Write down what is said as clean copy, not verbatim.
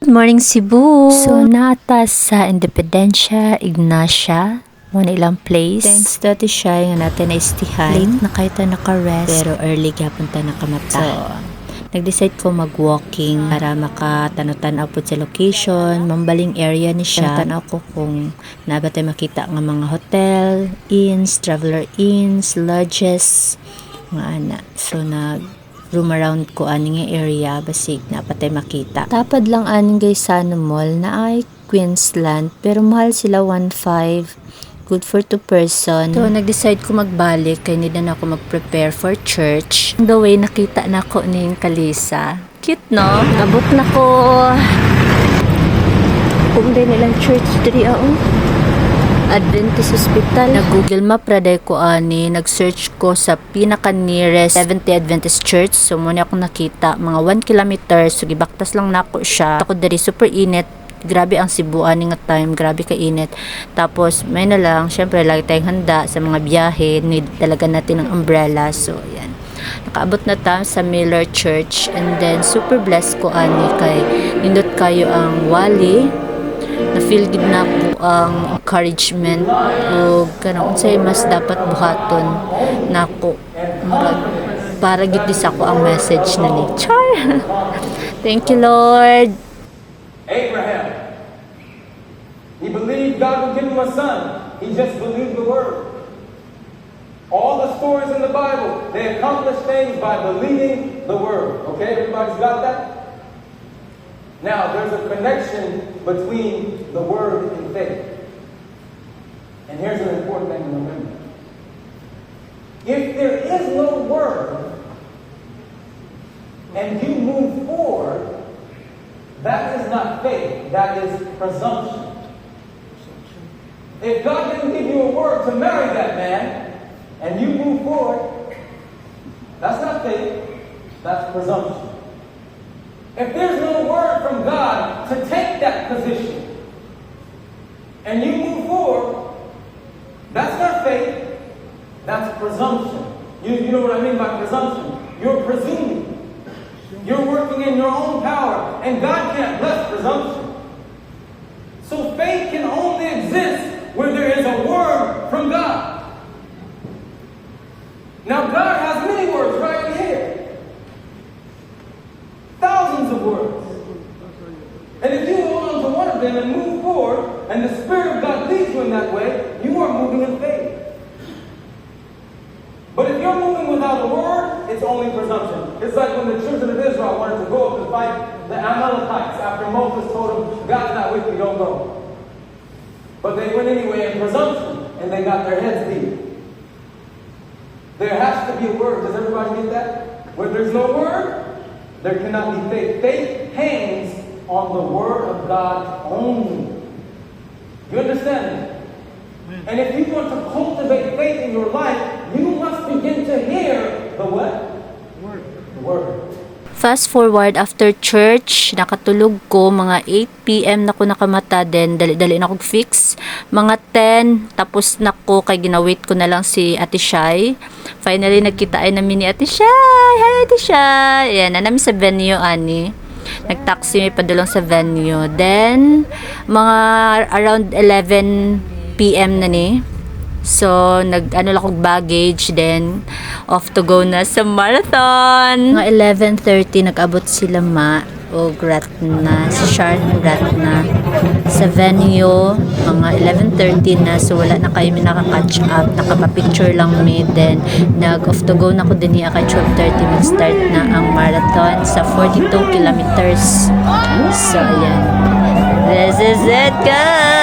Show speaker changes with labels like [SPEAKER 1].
[SPEAKER 1] Good morning Cebu. So natas sa Independencia, Ignacia, mo na ilang place. Thanks dati siya nga natin na istihan. Late na kayo ta naka-rest. Pero early gyapon ta nakamata. So, nag-decide ko mag-walking para makatanaw-tanaw po sa location, mambaling area ni siya. Tanaw ko kung naaba tayo makita ng mga hotel, inns, traveler inns, lodges, mga ana. So room around ko aning area basig na patay makita. Tapad lang aning guys sa mall na ay Queensland pero mahal sila 1.5, good for 2 person. So nag-decide ko magbalik kay need na ako mag-prepare for church. On the way nakita na ko ning Kalisa. Cute no? Abot na ko. Kung din nilang church diri Adventist Hospital. Nag-Google Map raday ko ani, nag-search ko sa pinaka-nearest Seventh-day Adventist Church. So muna ako nakita mga 1 kilometer. So gibaktas lang nako siya. Ako diri super init. Grabe ang Cebu ani nga time, grabe ka init. Tapos may na lang, syempre lagi tayong handa sa mga biyahe. Need talaga natin ng umbrella. So yan. Nakaabot na ta sa Miller Church and then super blessed ko ani kay nindot kayo ang wali. Na-feel gid na po ang encouragement o kanang unsay mas dapat buhaton nako para gid sa ko ang message na ni Char. Thank you Lord.
[SPEAKER 2] Abraham, he believed God would give him a son. He just believed the word. All the stories in the Bible, they accomplish things by believing the word. Okay, everybody's got that? Now, there's a connection between the word and faith. And here's an important thing to remember. If there is no word, and you move forward, that is not faith, that is presumption. If God didn't give you a word to marry that man, and you move forward, that's not faith, that's presumption. If there's no word from God to take that position, and you move forward, that's not faith, that's presumption. You know what I mean by presumption? You're presuming. You're working in your own power, and God can't bless presumption. So faith can only exist where there is a word from God. Now God has many words right here. Thousands of words. And if you hold on to one of them and move forward, and the Spirit of God leads you in that way, you are moving in faith. But if you're moving without a word, it's only presumption. It's like when the children of Israel wanted to go up and fight the Amalekites after Moses told them, God's not with you, don't go. But they went anyway in presumption, and they got their heads beat. There has to be a word. Does everybody get that? Where there's no word, there cannot be faith. Faith hangs on the word of God only. You understand that? And if you want to cultivate faith in your life, you must begin to hear the what? Word. The word.
[SPEAKER 1] Fast forward after church, nakatulog ko mga 8 PM na ko nakamata din, dali-dali na ko fix. Mga 10, tapos na ko kay ginawait ko na lang si Ate Shai. Finally nagkita ay namin ni Ate Shai. Hi Ate Shai. Yan, na namin sa venue ani. Nag-taxi may padulong sa venue. Then mga around 11 PM na ni. So, nag-ano lang kong baggage, then off to go na sa marathon. Mga 11:30, nag-abot sila o Gratna, si Sharon Gratna sa venue. Mga 11:30 na, so wala na kayo nakaka-catch up, nakapapicture lang me. Then, nag-off to go na ko din niya kay 12:30, mag-start na ang marathon sa 42 kilometers. So, ayan. This is it, guys!